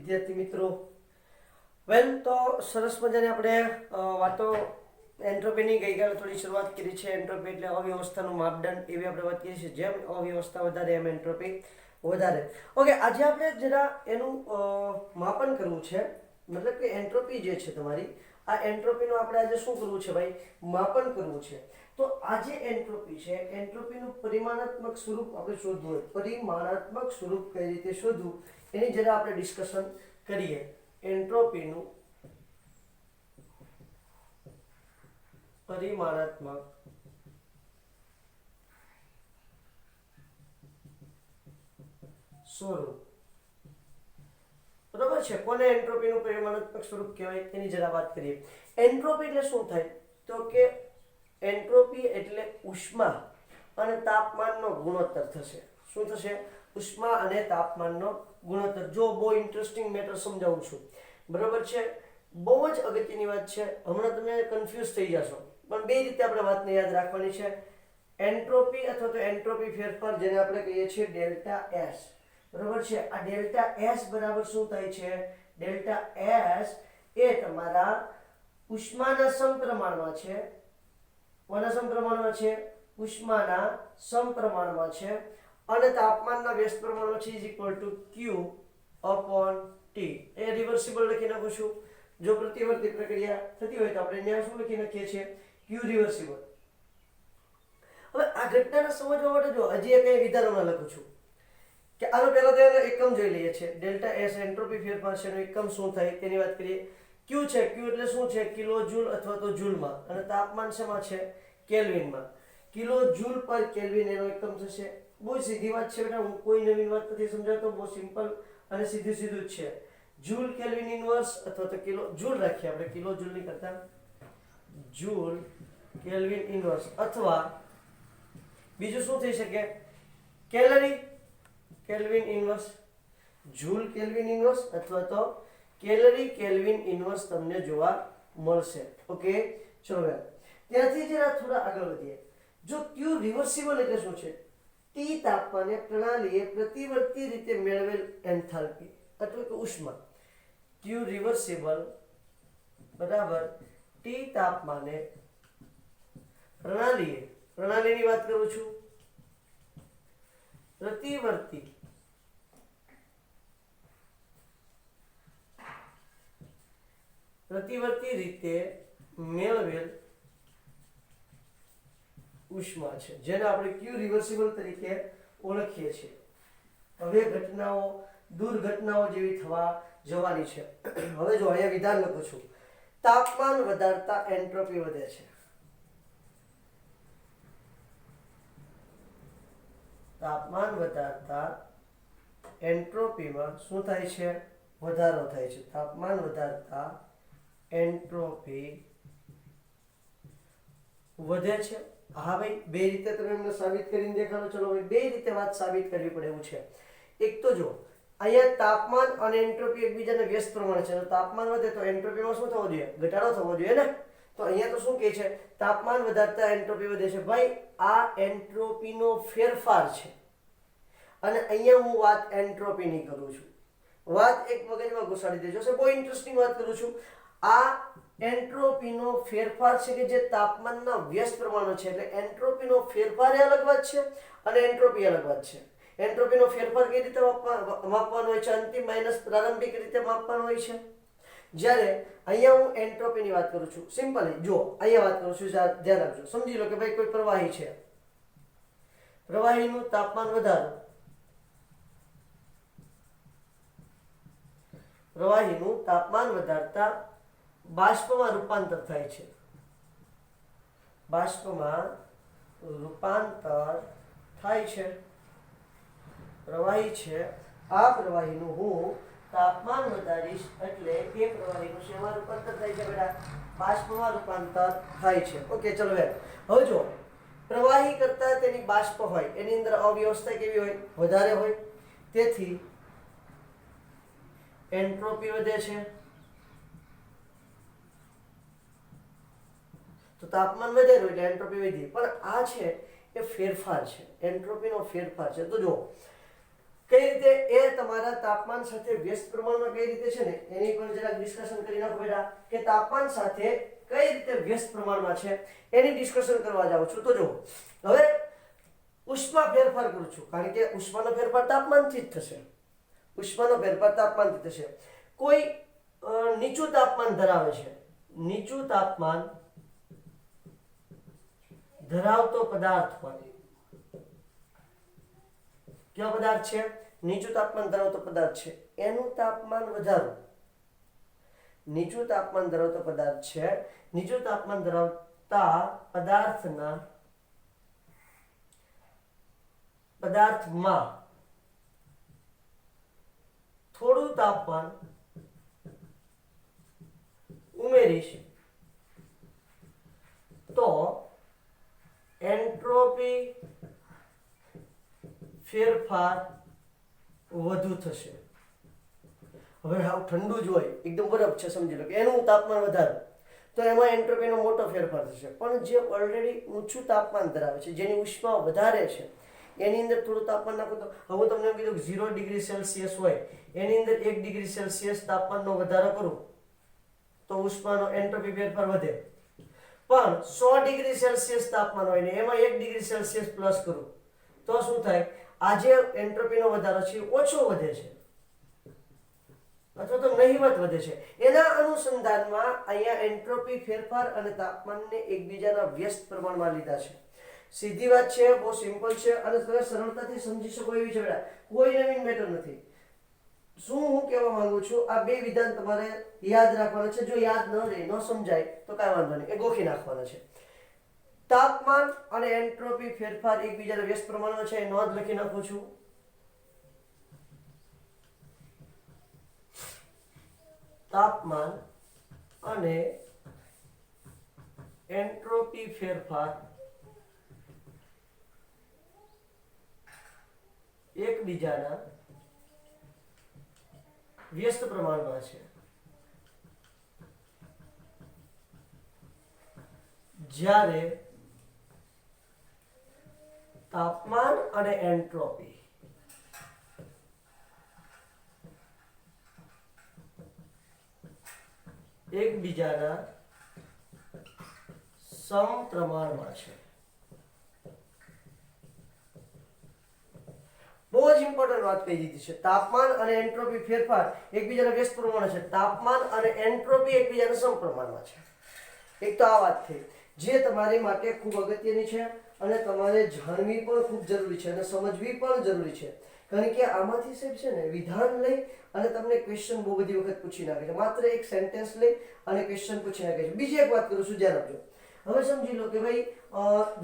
વિદ્યાર્થી મિત્રો વેલ તો સરસ મજાની આપણે વાતો એન્ટ્રોપીની ગઈકાલે થોડી શરૂઆત કરી છે. એન્ટ્રોપી એટલે અવ્યવસ્થાનું માપદંડ એવી આપણે વાત કરી છે. જેમ અવ્યવસ્થા વધારે એમ એન્ટ્રોપી વધારે. ઓકે, આજે આપણે જરા એનું માપન કરવું છે, મતલબ કે એન્ટ્રોપી જે છે તમારી, આ એન્ટ્રોપીનું આપણે આજે શું કરવું છે ભાઈ? માપન કરવું છે. તો આજે એન્ટ્રોપી છે, એન્ટ્રોપીનું પરિમાણાત્મક સ્વરૂપ આપણે શોધવું હોય. પરિમાણાત્મક સ્વરૂપ કઈ રીતે શોધવું એની જરા આપણે ડિસ્કશન કરીએ. એન્ટ્રોપીનું પરિમાણાત્મક સ્વરૂપ, બરાબર છે. કોને એન્ટ્રોપીનું પરિમાણાત્મક સ્વરૂપ કહેવાય એની જરા વાત કરીએ. એન્ટ્રોપી એટલે શું થાય? તો કે એન્ટ્રોપી એટલે ઉષ્મા અને તાપમાનનો ગુણોત્તર થશે. શું થશે? ઉષ્મા અને તાપમાનનો ગુણોત્તર. જો બહુ ઇન્ટરેસ્ટિંગ મેટર સમજાવું છું, બરાબર છે. બહુ જ અગત્યની વાત છે. હમણાં તમે કન્ફ્યુઝ થઈ જશો, પણ બે રીતે આપણે વાતને યાદ રાખવાની છે. એન્ટ્રોપી અથવા તો એન્ટ્રોપી ફેરફાર, જેને આપણે કહીએ છીએ ડેલ્ટા એસ, બરાબર છે. આ ડેલ્ટા એસ બરાબર શું થાય છે? ડેલ્ટા એસ એ તમારા ઉષ્માના સમપ્રમાણમાં છે. કોના સમપ્રમાણમાં છે? ઉષ્માના સમપ્રમાણમાં છે. અને તાપમાનના વ્યસ્ત પ્રમાણમાં છે, is equal two Q upon T. A reversible લખી નાખું છું. જો પ્રતિવર્તી પ્રક્રિયા થતી હોય તો આપણે અહીંયા શું લખી નાખીએ છીએ? ક્યુ રિવર્સિબલ. હવે આ ઘટનાને સમજવા માટે જો હજી એક વિધાનમાં લખું છું કે આનો પહેલા તો એનો એકમ જોઈ લઈએ છીએ. ડેલ્ટા એસ એન્ટ્રોપી ફેરફાર છે, એનો એકમ શું થાય તેની વાત કરીએ. ક્યુ છે, ક્યુ એટલે શું છે? કિલો જૂલ અથવા તો જૂલમાં. અને તાપમાન શેમાં છે? કેલ્વિનમાં. કિલો જૂલ પર કેલ્વિન એનો એકમ થશે. બહુ સીધી વાત છે બેટા, હું કોઈ નવીન વાત નથી સમજાવતો. બહુ સિમ્પલ અને સીધું સીધું જ છે. જૂલ કેલ્વિન ઇનવર્સ અથવા તો કિલો જૂલ રાખીએ આપણે, કિલો જૂલ નહીં કરતા, જૂલ કેલ્વિન ઇનવર્સ. અથવા બીજું શું થઈ શકે? Calorie kelvin inverse. Joule kelvin inverse અથવા તો કેલરી કેલ્વિન ઇનવર્સ તમને જોવા મળશે. ઓકે, ચલો ત્યાંથી જરા થોડા આગળ વધીએ. જો ક્યુ રિવર્સિબલ એટલે શું છે? ટી તાપમાને પ્રણાલીએ પ્રતિવર્તી રીતે મેળવેલ એન્થાલ્પી એટલે કે ઉષ્મા. ક્યુ રિવર્સિબલ બરાબર ટી તાપમાને પ્રણાલીએ, પ્રણાલીની વાત કરું છું, પ્રતિવર્તી રીતે મેળવેલ ઉષ્મા છે, જેને આપણે ક્યુ રિવર્સિબલ તરીકે ઓળખીએ છીએ. હવે ઘટનાઓ દુર્ઘટનાઓ જેવી થવા જવાની છે. હવે જો અહીંયા વિધાન લખું છું, તાપમાન વધારતા એન્ટ્રોપી વધે છે. તાપમાન વધારતા એન્ટ્રોપીમાં શું થાય છે? વધારો થાય છે. તાપમાન વધારતા એન્ટ્રોપી વધે છે. હા ભાઈ, બે રીતે તમે એમને સાબિત કરીને દેખાડો. ચલો ભાઈ, બે રીતે વાત સાબિત કરવી પડે એવું છે. એક તો જો અહીંયા તાપમાન અને એન્ટ્રોપી એકબીજાને વ્યસ્ત પ્રમાણે છે. તાપમાન વધે તો એન્ટ્રોપીમાં શું થવો જોઈએ? ઘટાડો થવો જોઈએ ને. તો અહીંયા તો શું કહે છે? તાપમાન વધારતા એન્ટ્રોપી વધે છે. ભાઈ, આ એન્ટ્રોપીનો ફેરફાર છે અને અહીંયા હું વાત એન્ટ્રોપીની કરું છું. વાત એક મગજમાં ઘુસાડી દેજો. બહુ ઇન્ટરેસ્ટિંગ વાત કરું છું. આ એન્ટ્રોપીનો ફેરફાર છે કે જે તાપમાનના વ્યસ્ત પ્રમાણમાં છે. એટલે એન્ટ્રોપીનો ફેરફાર એ અલગ વાત છે અને એન્ટ્રોપી અલગ વાત છે. એન્ટ્રોપીનો ફેરફાર કઈ રીતે માપવાનો હોય છે? અંતિમ માઇનસ પ્રારંભિક રીતે માપવાનો હોય છે. જ્યારે અહીંયા હું એન્ટ્રોપીની વાત કરું છું, સિમ્પલી જો અહીંયા વાત કરું છું, ધ્યાન આપજો. સમજી લો કે ભાઈ કોઈ પ્રવાહી છે, પ્રવાહીનું તાપમાન વધારો, પ્રવાહીનું તાપમાન વધારતા બાષ્પમાં રૂપાંતર થાય છે. બાષ્પમાં રૂપાંતર થાય છે. પ્રવાહી છે, આ પ્રવાહીનું હું તાપમાન વધારીશ એટલે એ પ્રવાહીનું શેમાં રૂપાંતર થાય છે બેટા? બાષ્પમાં રૂપાંતર થાય છે. ઓકે, ચલો હવે જો પ્રવાહી કરતા તેની બાષ્પ હોય એની અંદર અવ્યવસ્થા કેવી હોય? વધારે હોય. તેથી એન્ટ્રોપી વધે છે. તો તાપમાન વધે એટલે એન્ટ્રોપી વધી. પણ આ છે એ ફેરફાર છે, એન્ટ્રોપીનો ફેરફાર છે. તો જો કઈ રીતે એ તમારા તાપમાન સાથે વ્યસ્ત પ્રમાણમાં કઈ રીતે છે ને એની પણ જરાક ડિસ્કશન કરી નાખો બેટા કે તાપમાન સાથે કઈ રીતે વ્યસ્ત પ્રમાણમાં છે એની ડિસ્કશન કરવા જાઉં છું. તો જો હવે ઉષ્મા ફેરફાર કરું છું કારણ કે ઉષ્માનો ફેરફાર તાપમાનથી જ થશે. ઉષ્માનો ફેરફાર તાપમાનથી થશે. કોઈ નીચું તાપમાન ધરાવે છે, નીચું તાપમાન ધરાવતો પદાર્થ હોય. કયો પદાર્થ છે? નીચું તાપમાન ધરાવતો પદાર્થ છે. એનું તાપમાન વધારો. નીચું તાપમાન ધરાવતો પદાર્થ છે. નીચું તાપમાન ધરાવતા પદાર્થમાં થોડું તાપમાન ઉમેરીશ તો એન્ટ્રોપી ફેરફાર વધુ થશે. હવે હાવ ઠંડુ જ હોય, એકદમ બરફ છે, સમજી લો કે એનું તાપમાન વધારે તો એમાં એન્ટ્રોપીનો મોટો ફેરફાર થશે. પણ જે ઓલરેડી ઊંચું તાપમાન ધરાવે છે, જેની ઉષ્મા વધારે છે, એની અંદર થોડું તાપમાન નાખો તો હવે હું તમને એમ કીધું 0 ડિગ્રી સેલ્સિયસ હોય એની અંદર 1 ડિગ્રી સેલ્સિયસ તાપમાનનો વધારો કરું તો ઉષ્માનો એન્ટ્રોપી ફેરફાર વધે. પણ 100 ડિગ્રી સેલ્સિયસ તાપમાન હોય ને એમાં 1 ડિગ્રી સેલ્સિયસ પ્લસ કરું તો શું થાય? આજે એન્ટ્રોપીનો વધારો છે ઓછો વધે છે અથવા તો નહિવત વધે છે. એના અનુસંધાનમાં અહીંયા એન્ટ્રોપી ફેરફાર અને તાપમાનને એકબીજાના વ્યસ્ત પ્રમાણમાં લીધા છે. સીધી વાત છે, બહુ સિમ્પલ છે અને તમે સરળતાથી સમજી શકો એવી છે બેટા. કોઈ નવીન મેટર નથી. શું હું કહેવા માંગુ છું, આ બે વિધાન તમારે યાદ રાખવાના છે. જો યાદ ન રહે, ન સમજાય તો કાંઈ વાંધો નહીં, એ ગોખી નાખવાના છે. તાપમાન અને એન્ટ્રોપી ફેરફાર એકબીજાના વ્યસ્ત પ્રમાણમાં છે, એ નોંધ લખી નાખું છું. તાપમાન અને એન્ટ્રોપી ફેરફાર એકબીજાના વ્યસ્ત પ્રમાણમાં છે. જ્યારે તાપમાન અને એન્ટ્રોપી એકબીજાના સમપ્રમાણમાં છે. બહુ જ ઇમ્પોર્ટન્ટ વાત કહી દીધી છે. તાપમાન અને એન્ટ્રોપી ફેરફાર એકબીજાના વ્યસ્ત પ્રમાણમાં છે. તાપમાન અને એન્ટ્રોપી એકબીજાના સમપ્રમાણમાં છે. એક તો આ વાત થઈ જે તમારી માટે ખૂબ અગત્યની છે અને તમારે જાણવી પણ ખૂબ જરૂરી છે અને સમજવી પણ જરૂરી છે. કારણ કે આમાંથી સાહેબ છે ને વિધાન લઈ અને તમને ક્વેશ્ચન બહુ બધી વખત પૂછી નાખે છે. માત્ર એક સેન્ટેન્સ લઈ અને ક્વેશ્ચન પૂછી નાખે છે. બીજી એક વાત કરું છું, ધ્યાન આપજો. હવે સમજી લો કે ભાઈ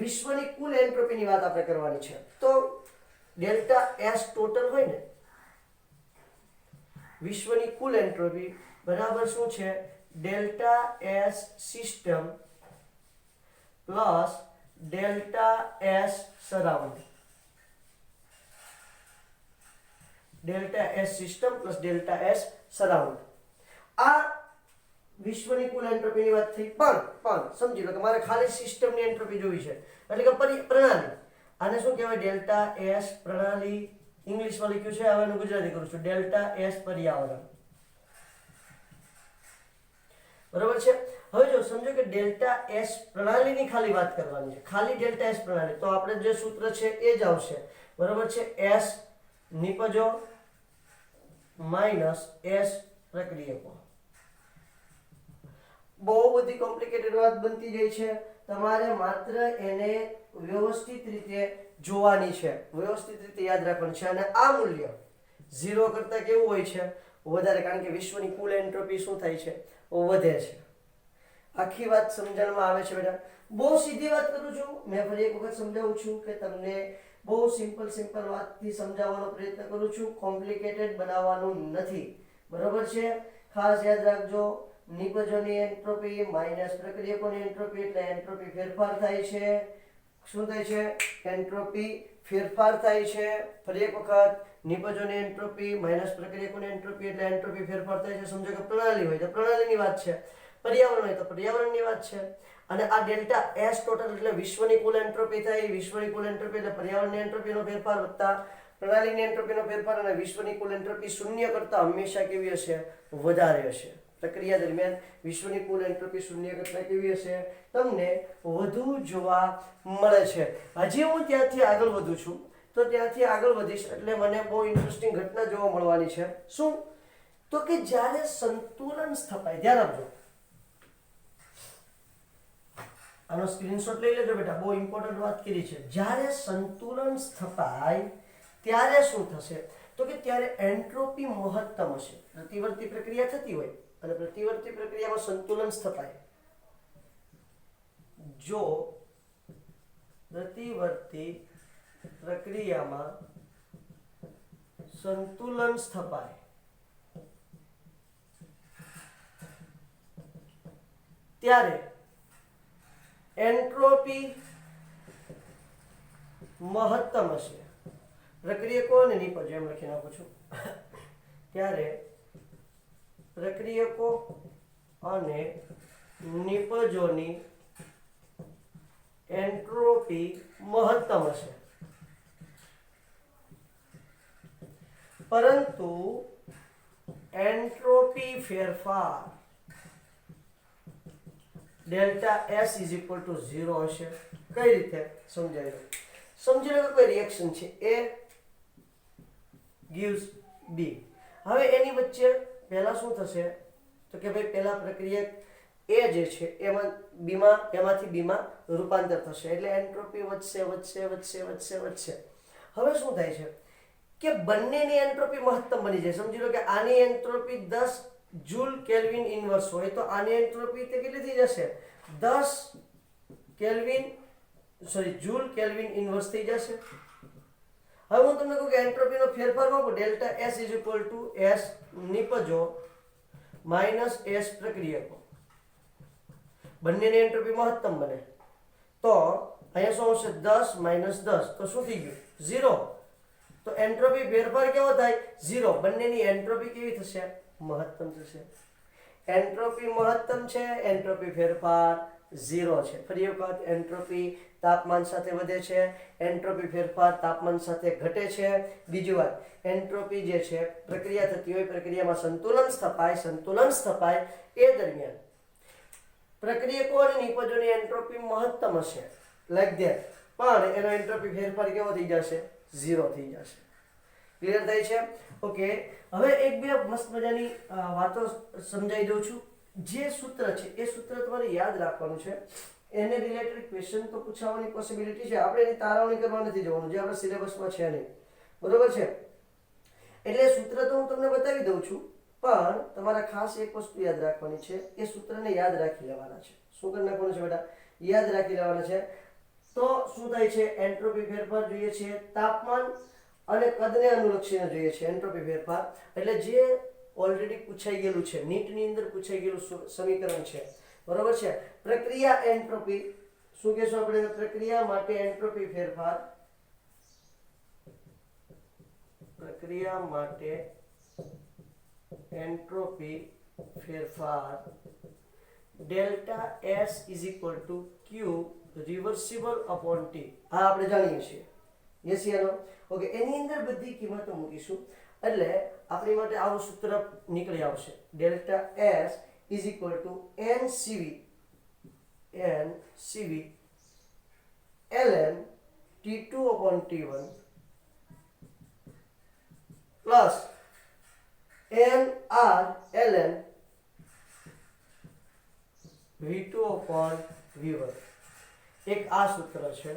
વિશ્વની કુલ એન્ટ્રોપીની વાત આપણે કરવાની છે. તો ડેલ્ટા એસ ટોટલ હોય ને, વિશ્વની કુલ એન્ટ્રોપી બરાબર શું છે? Delta S system plus delta S surround. Delta S system plus delta S surround. આ વિશ્વની કુલ એન્ટ્રોપીની વાત થઈ. પણ સમજી લો કે મારે ખાલી સિસ્ટમની એન્ટ્રોપી જોવી છે, એટલે કે પ્રણાલી. આને શું કહેવાય? ડેલ્ટા એસ પ્રણાલી. ઇંગ્લિશમાં લખ્યું છે, હવે હું ગુજરાતી કરું છું. ડેલ્ટા એસ પર્યાવરણ. બરોબર છે. હવે જો સમજો કે ડેલ્ટા એસ પ્રણાલીની ખાલી વાત કરવાની છે, ખાલી ડેલ્ટા એસ પ્રણાલી, તો આપણે જે સૂત્ર છે એ જ આવશે. બરોબર છે. એસ નિપજો માઇનસ એસ પ્રક્રિયકો. બહુ બધી કોમ્પ્લિકેટેડ વાત બનતી જાય છે. તમારે માત્ર એને વ્યવસ્થિત રીતે જોવાની છે, વ્યવસ્થિત રીતે યાદ રાખવાની છે. અને આ મૂલ્ય 0 કરતા કેવું હોય છે? વધારે. કારણ કે વિશ્વની કુલ એન્ટ્રોપી શું થાય છે? વધે છે. આખી વાત સમજણમાં આવે છે બેટા. બહુ સીધી વાત કરું છું. મેં ફરી એક વખત સમજાવું છું કે તમને બહુ સિમ્પલ વાતથી સમજાવવાનો પ્રયત્ન કરું છું. કોમ્પ્લિકેટેડ બનાવવાનું નથી. બરોબર છે. ખાસ યાદ રાખજો, નિપજોની એન્ટ્રોપી માઇનસ પ્રક્રિયકોની એન્ટ્રોપી એટલે એન્ટ્રોપી ફેરફાર થાય છે. શું થાય છે? એન્ટ્રોપી ફેરફાર થાય છે. ફરી એક વખત, નિપજોની એન્ટ્રોપી માઇનસ પ્રક્રિયકોની એન્ટ્રોપી એટલે એન્ટ્રોપી ફેરફાર થાય છે. સમજો કે પ્રણાલી હોય તો પ્રણાલીની વાત છે, પર્યાવરણ હોય તો પર્યાવરણની વાત છે. અને આ ડેલ્ટા એસ ટોટલ એટલે વિશ્વની કુલ એન્ટ્રોપી થાય. વિશ્વની કુલ એન્ટ્રોપી એટલે પર્યાવરણની એન્ટ્રોપીનો ફેરફાર વત્તા પ્રણાલીની એન્ટ્રોપીનો ફેરફાર અને વિશ્વની કુલ એન્ટ્રોપી શૂન્ય કરતાં હંમેશા કેવી હશે? વધારે હશે. પ્રક્રિયા દરમિયાન વિશ્વની કુલ એન્ટ્રોપી શૂન્ય કરતાં કેવી હશે? તમને વધુ જોવા મળે છે. હજી હું ત્યાંથી આગળ વધું છું, તો ત્યાંથી આગળ વધીશ એટલે મને બહુ ઇન્ટરેસ્ટિંગ ઘટના જોવા મળવાની છે. શું? તો કે જ્યારે સંતુલન સ્થપાય, ધ્યાન આપજો, આનો સ્ક્રીનશોટ લઈ લેજો બેટા, બહુ ઇમ્પોર્ટન્ટ વાત કરી છે. જ્યારે સંતુલન સ્થપાય ત્યારે શું થશે? તો કે ત્યારે એન્ટ્રોપી મહત્તમ હશે. પ્રતિવર્તી પ્રક્રિયા થતી હોય અને પ્રતિવર્તી પ્રક્રિયામાં સંતુલન સ્થપાય, જો પ્રતિવર્તી પ્રક્રિયામાં સંતુલન સ્થપાય ત્યારે એન્ટ્રોપી મહત્તમ હશે. પ્રક્રિયકો અને નિપજો એમ લખી નાખું છું. ત્યારે પ્રક્રિયકો અને નિપજોની એન્ટ્રોપી મહત્તમ હશે, પરંતુ એન્ટ્રોપી ફેરફાર delta S is equal to 0 હશે. કઈ રીતે? સમજાવી લો. સમજી લો કે કોઈ રિએક્શન છે, એ gives B. હવે એની વચ્ચે પહેલા શું થશે? તો કે ભાઈ પહેલા પ્રક્રિયા એ જે છે એમાંથી બીમાં રૂપાંતર થશે, એટલે એન્ટ્રોપી વધશે. હવે શું થાય છે કે બંનેની એન્ટ્રોપી મહત્તમ બની જાય. સમજી લો કે આની એન્ટ્રોપી 10 જૂલ કેલ્વિન ઇન્વર્સ હોય તો આની એન્ટ્રોપી તે કેટલી થઈ જશે? 10 જૂલ કેલ્વિન ઇન્વર્સ થઈ જશે. હવે હું તમને કહું કે એન્ટ્રોપીનો ફેરફાર આપો, delta S is equal to S નિપજો માઇનસ એસ પ્રક્રિયકો, બંનેની એન્ટ્રોપી મહત્તમ બને તો અહીંયા શું આવશે? 10 માઇનસ 10 તો શું થઈ ગયું? 0. તો એન્ટ્રોપી ફેરફાર કેવો થાય? 0. બંનેની એન્ટ્રોપી કેવી થશે? મહત્તમ થશે. એન્ટ્રોપી મહત્તમ છે, એન્ટ્રોપી ફેરફાર 0 છે. ફરી વખત, એન્ટ્રોપી તાપમાન સાથે વધે છે, એન્ટ્રોપી ફેરફાર તાપમાન સાથે ઘટે છે. બીજી વાત, એન્ટ્રોપી જે છે પ્રક્રિયા થતી હોય, પ્રક્રિયામાં સંતુલન સ્થપાય એ દરમિયાન પ્રક્રિયકો અને નિપજોની એન્ટ્રોપી મહત્તમ હશે, લાઈક ધેટ, પણ એનો એન્ટ્રોપી ફેરફાર કેવો થઈ જશે? 0 થઈ જશે. ક્લિયર થાય છે? ઓકે. હવે એક બે મસ્ત મજાની વાતો સમજાવી દઉં છું. જે સૂત્ર છે એ સૂત્ર તમારે યાદ રાખવાનું છે. એને રિલેટેડ ક્વેશ્ચન તો પૂછાવાની પોસિબિલિટી છે. આપણે એની તારવણી કરવા નથી જવાનું, જે આપણા સિલેબસમાં છે નહીં. બરોબર છે? એટલે સૂત્ર તો હું તમને બતાવી દઉં છું, પણ તમારે ખાસ એક વસ્તુ યાદ રાખવાની છે. એ સૂત્રને યાદ રાખી લેવાના છે. શું કરી નાખવાનું છે બેટા? યાદ રાખી લેવાના છે. તો શું થાય છે? એન્ટ્રોપી ફેરફાર જોઈએ છે, તાપમાન અને કદને અનુલક્ષીને જોઈએ છે એન્ટ્રોપી ફેરફાર. એટલે જે ઓલરેડી પૂછાઈ ગયેલું છે, નીટની અંદર પૂછાઈ ગયેલું સમીકરણ છે. બરોબર છે? પ્રક્રિયા એન્ટ્રોપી, શું કહેશું આપણે? પ્રક્રિયા માટે એન્ટ્રોપી ફેરફાર, પ્રક્રિયા માટે એન્ટ્રોપી ફેરફાર delta S is equal two Q reversible upon T. આ આપણે જાણીએ છીએ. યસ યાનો? ઓકે. એની અંદર બધી કિંમતો મૂકીશું એટલે આપણી માટે આવું સૂત્ર નીકળી આવશે. Delta S is equal two NCV ln T2 upon T1 plus NR ln V2 upon V1. એક આ સૂત્ર છે.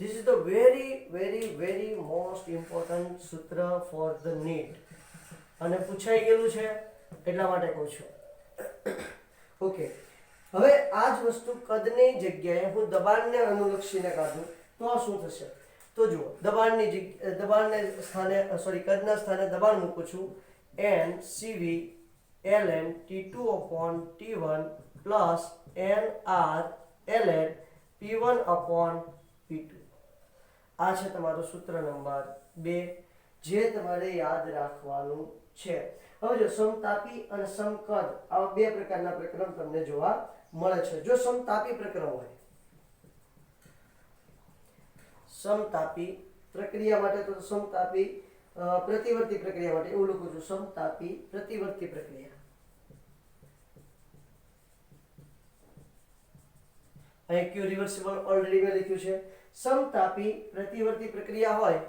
This is the very most important સૂત્ર for the NEET. અને પૂછાઈ ગયેલું છે એટલા માટે કહું છું. ઓકે. હવે આ જ વસ્તુ કદની જગ્યાએ હું દબાણને અનુલક્ષીને કાઢું તો શું થશે? તો જુઓ, કદના સ્થાને દબાણ મૂકું છું. NCV ln T2 upon T1 plus NR ln P1 upon P2. આ છે તમારું સૂત્ર નંબર 2, જે તમારે યાદ રાખવાનું છે. હવે જો સમતાપી અને સમકદ આવા બે પ્રકારના પ્રકરણ તમને જોવા મળે છે. જો સમતાપી પ્રકરણ હોય, સમતાપી પ્રક્રિયા માટે તો સમતાપી પ્રતિવર્તી પ્રક્રિયા માટે એવું લખું છું, સમતાપી પ્રતિવર્તી પ્રક્રિયા. અહીં ક્યુ રિવર્સિબલ ઓલરેડી મેં લખ્યું છે. સમતાપી પ્રતિવર્તી પ્રક્રિયા હોય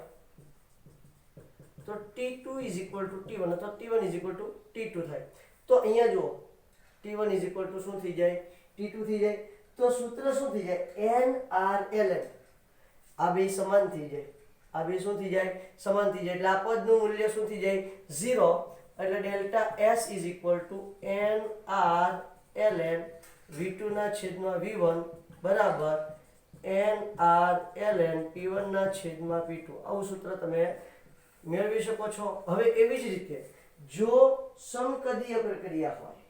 તો T2 = T1 અથવા T1 = T2 થાય. તો અહીંયા જુઓ T1 શું થઈ જાય, T2 થઈ જાય. તો સૂત્ર શું થઈ જાય, NRLN. આ બે સમાન થઈ જાય, આ બે શું થઈ જાય, સમાન થઈ જાય. એટલે આ પદનું મૂલ્ય શું થઈ જાય, 0. એટલે ડેલ્ટા S = NRLN V2/V1 બરાબર NRLN P1/P2. આવું સૂત્ર તમે મેળવી શકો છો. હવે એવી જ રીતે જો સમકદીય પ્રક્રિયા હોય,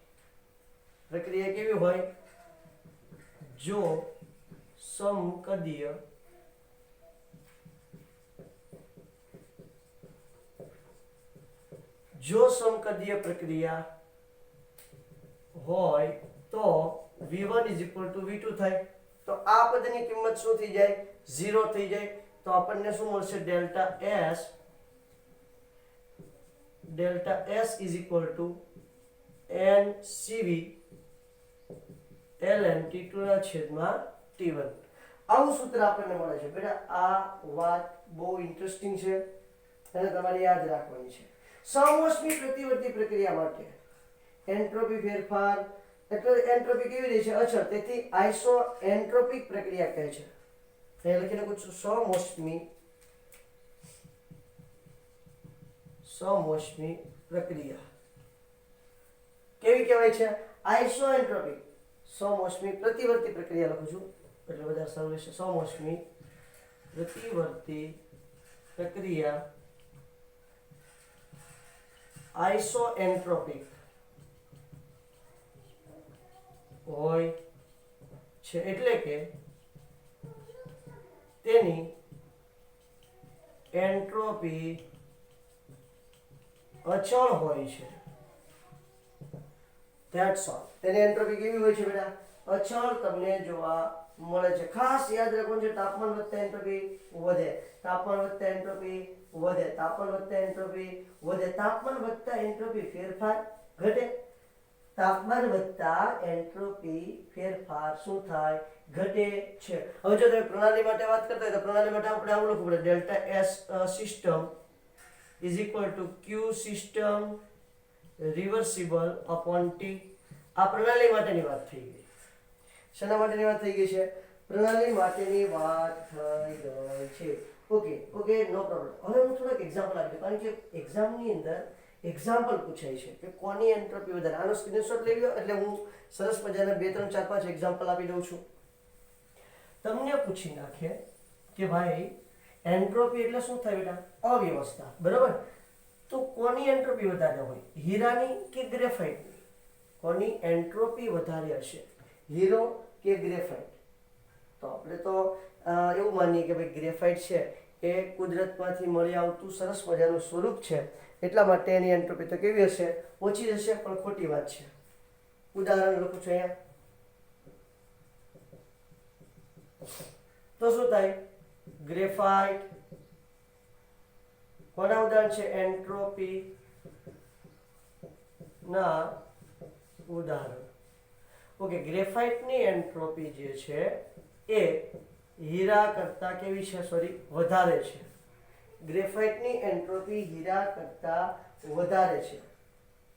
પ્રક્રિયા કેવી હોય, જો સમકદીય પ્રક્રિયા હોય તો V1 = V2 થાય. તો આ પદની કિંમત શું થઈ જાય, 0 થઈ જાય. તો આપણને શું મળશે, delta S = NCV ln T2/T1. આવું સૂત્ર આપણને મળે છે. બેટા આ વાત બહુ ઇન્ટરેસ્ટિંગ છે અને તમારે યાદ રાખવાની છે. સમોષ્મી પ્રતિવર્તી પ્રક્રિયા માટે એન્ટ્રોપી ફેરફાર એટલે એન્ટ્રોપી કેવી રહે છે, અચળ. તેથી આઇસો એન્ટ્રોપિક પ્રક્રિયા કહે છે. અહીં લખી નાખું છું, સમોષ્મી પ્રક્રિયા કેવી કહેવાય છે, આઇસોએન્ટ્રોપિક. સમોષ્મી પ્રતિવર્તી પ્રક્રિયા લખું છું એટલે બધા સરળ છે. સમોષ્મી પ્રતિવર્તી પ્રક્રિયા આઇસોએન્ટ્રોપિક હોય છે. એટલે કે તેની એન્ટ્રોપી અચળ હોય છે. That's all. તેની એન્ટ્રોપી કેવી હોય છે બેટા, અચળ તમને જોવા મળે છે. ખાસ યાદ રાખવાનું છે, તાપમાન વધતા એન્ટ્રોપી વધે, તાપમાન વધતા એન્ટ્રોપી વધે, તાપમાન વધતા એન્ટ્રોપી વધે. તાપમાન વધતા એન્ટ્રોપી ફેરફાર ઘટે, તાપમાન વધતા એન્ટ્રોપી ફેરફાર શું થાય, ઘટે છે. હવે જો તમે પ્રણાલી માટે વાત કરતા હોય તો પ્રણાલી માટે આપણે આવું લખવું પડે, delta S system = Q system reversible upon T. આ પ્રણાલી માટેની વાત થઈ ગઈ. શેના માટેની વાત થઈ ગઈ છે, પ્રણાલી માટેની વાત થઈ ગઈ છે. ઓકે, નો પ્રોબ્લેમ. હવે હું થોડોક એક્ઝામ્પલ આપી દઉં, કારણ કે એક્ઝામની અંદર એક્ઝામ્પલ પૂછાય છે કે કોની એન્ટ્રોપી વધારે. આનો સ્ક્રીનશોટ લઈ લો એટલે હું સરસ મજાના 2 3 4 5 એક્ઝામ્પલ આપી દઉં છું. તમને પૂછી નાખે કે ભાઈ એન્ટ્રોપી એટલે શું થાય બેટા, અવ્યવસ્થા, બરાબર. તો કોની એન્ટ્રોપી વધારે હોય, હીરાની કે ગ્રેફાઇટની? કોની એન્ટ્રોપી વધારે હશે, હીરો કે ગ્રેફાઇટ? તો આપણે તો એવું માનીએ કે ભાઈ ગ્રેફાઇટ છે એ કુદરતમાંથી મળી આવતું સરસ મજાનું સ્વરૂપ છે, એટલા માટે એની એન્ટ્રોપી તો કેવી હશે, ઓછી હશે. પણ ખોટી વાત છે. ઉદાહરણ લખું છું અહીંયા. તો શું થાય, ગ્રેફાઇટ કોના ઉદાહરણ છે, એન્ટ્રોપી ના ઉદાહરણ. ઓકે, ગ્રેફાઇટની એન્ટ્રોપી જે છે એ હીરા કરતા કેવી છે, વધારે છે. ગ્રેફાઇટની એન્ટ્રોપી હીરા કરતા વધારે છે,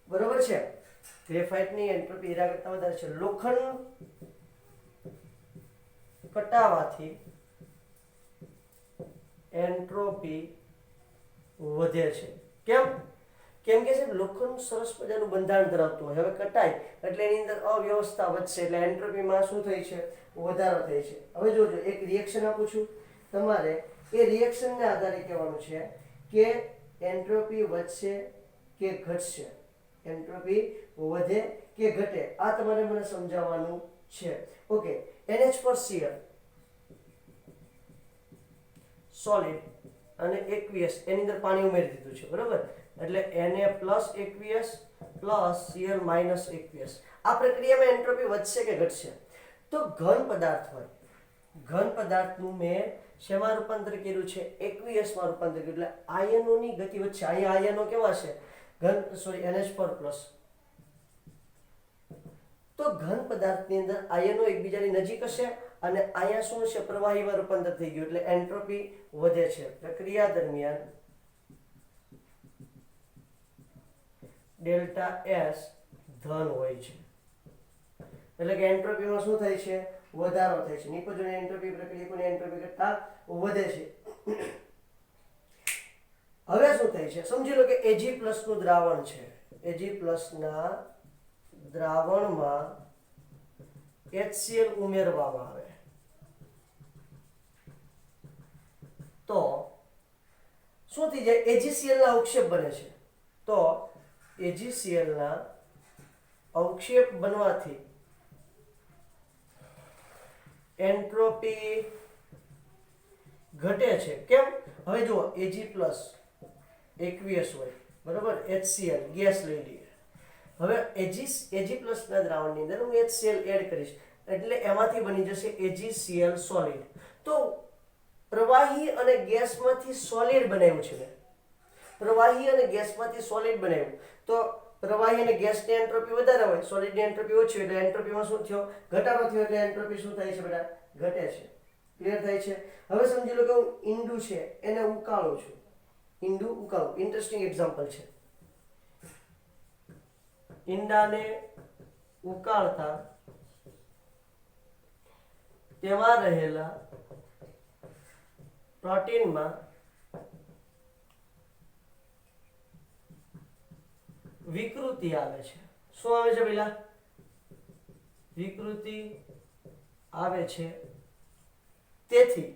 બરોબર છે. ગ્રેફાઇટની એન્ટ્રોપી હીરા કરતા વધારે છે. લોખંડ કટાવાથી એન્ટ્રોપી વધે છે. કેમ કે છે લોખંડ સરસ મજાનું બંધારણ ધરાવતું હોય, હવે કટાય એટલે એની અંદર અવ્યવસ્થા વધશે, એટલે એન્ટ્રોપીમાં શું થઈ છે, વધારો થાય છે. હવે જોજો, એક રિએક્શન આપું છું તમારે, એ રિએક્શનને આધારે કહેવાનું છે કે એન્ટ્રોપી વધશે કે ઘટશે, એન્ટ્રોપી વધે કે ઘટે. આ તમારે મને સમજાવવાનું છે. ઓકે, NH4Cl સોલિડ અને aqueous એની અંદર પાણી ઉમેરી દીધું છે, બરાબર. એટલે Na+ aqueous plus Cl minus aqueous. આ પ્રક્રિયામાં એન્ટ્રોપી વધશે કે ઘટશે? તો ઘન પદાર્થ હોય, ઘન પદાર્થનું મેં શેમાં રૂપાંતર કર્યું છે? એક્વિયસ માં રૂપાંતર કર્યું. એટલે આયનોની ગતિ વચ્ચે અહીંયા આયનો કેવા છે? ઘન NH4+. તો ઘન પદાર્થની અંદર આયનો એકબીજાની નજીક હશે અને અહીંયા શું છે? પ્રવાહીમાં રૂપાંતર થઈ ગયું એટલે એન્ટ્રોપી વધે છે. પ્રક્રિયા દરમિયાન ડેલ્ટા S ધન હોય છે એટલે કે એન્ટ્રોપીમાં શું થાય છે? વધારો થાય છે. નિપજોની એન્ટ્રોપી પ્રક્રિયકોની એન્ટ્રોપી કરતા વધે છે. હવે શું થાય છે? સમજી લો કે Ag+ નું દ્રાવણ છે. Ag+ ના દ્રાવણમાં HCl ઉમેરવામાં આવે તો શું થઈ જાય? AgCl ના અવક્ષેપ બને છે. તો AgCl ના અવક્ષેપ બનવાથી એન્ટ્રોપી ઘટે છે. કેમ? હવે જુઓ, Ag+ એક્વિયસ હોય, બરોબર, HCl ગેસ લઈ લઈએ. હવે Ag+ ના દ્રાવણની અંદર હું HCl એડ કરીશ એટલે એમાંથી બની જશે AgCl સોલિડ. તો પ્રવાહી અને ગેસમાંથી સોલિડ બનાવ્યું છે મેં. પ્રવાહી અને ગેસમાંથી સોલિડ બનાવ્યું તો પ્રવાહી અને ગેસની એન્ટ્રોપી વધારે હોય, સોલિડની એન્ટ્રોપી ઓછી, એટલે એન્ટ્રોપીમાં શું થયો? ઘટાડો થયો. એટલે એન્ટ્રોપી શું થાય છે બેટા? ઘટે છે. ક્લિયર થાય છે? હવે સમજી લો કે હું ઈંડું છે એને ઉકાળું છું. ઈંડું ઉકાળું, ઇન્ટરેસ્ટિંગ એક્ઝામ્પલ છે. ઈંડાને ઉકાળતા તેમાં રહેલા પ્રોટીનમાં વિકૃતિ આવે છે. શું આવે છે પેલા? વિકૃતિ આવે છે. તેથી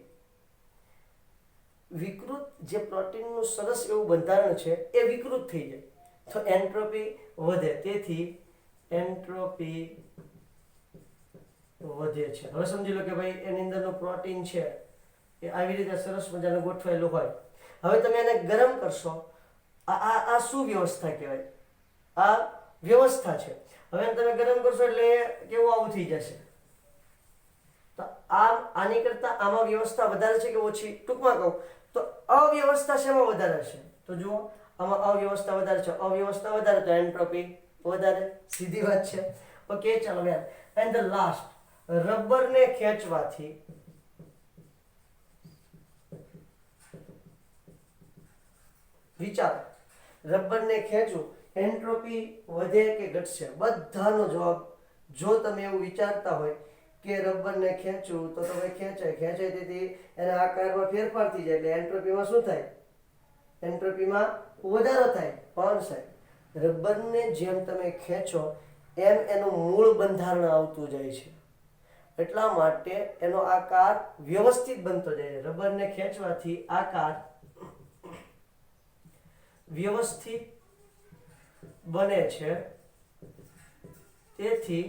વિકૃત જે પ્રોટીનનું સરસ એવું બંધારણ છે એ વિકૃત થઈ જાય તો એન્ટ્રોપી વધે. તેથી એન્ટ્રોપી વધે છે. હવે સમજી લો કે ભાઈ એની અંદરનું પ્રોટીન છે એ આવી રીતે સરસ મજાનું ગોઠવાયેલું હોય. હવે તમે એને ગરમ કરશો. આ શું વ્યવસ્થા કહેવાય? આ વ્યવસ્થા છે. હવે તમે ગરમ કરશો એટલે કેવું આવું થઈ જશે. તો આની કરતા આમાં વ્યવસ્થા વધારે છે કે ઓછી? ટૂંકમાં કહું તો અવ્યવસ્થા શેમાં વધારે છે? તો જુઓ, આમાં અવ્યવસ્થા વધારે છે. અવ્યવસ્થા વધારે તો એન્ટ્રોપી વધારે. સીધી વાત છે. ઓકે, ચાલો યાર. એન્ડ ધ લાસ્ટ, રબરને ખેંચવાથી વિચાર, રબરને ખેંચવું એન્ટ્રોપી વધે કે ઘટશે? બધાનો જવાબ, જો તમે એવું વિચારતા હોય કે રબરને ખેંચવું તો તમે ખેંચાય તેથી એના આકારમાં ફેરફાર થઈ જાય એટલે એન્ટ્રોપીમાં શું થાય? એન્ટ્રોપીમાં વધારો થાય. પણ સાહેબ, રબરને જેમ તમે ખેંચો એમ એનું મૂળ બંધારણ આવતું જાય છે. એટલા માટે એનો આકાર વ્યવસ્થિત બનતો જાય છે. રબરને ખેંચવાથી આકાર વ્યવસ્થિત બને છે. તેથી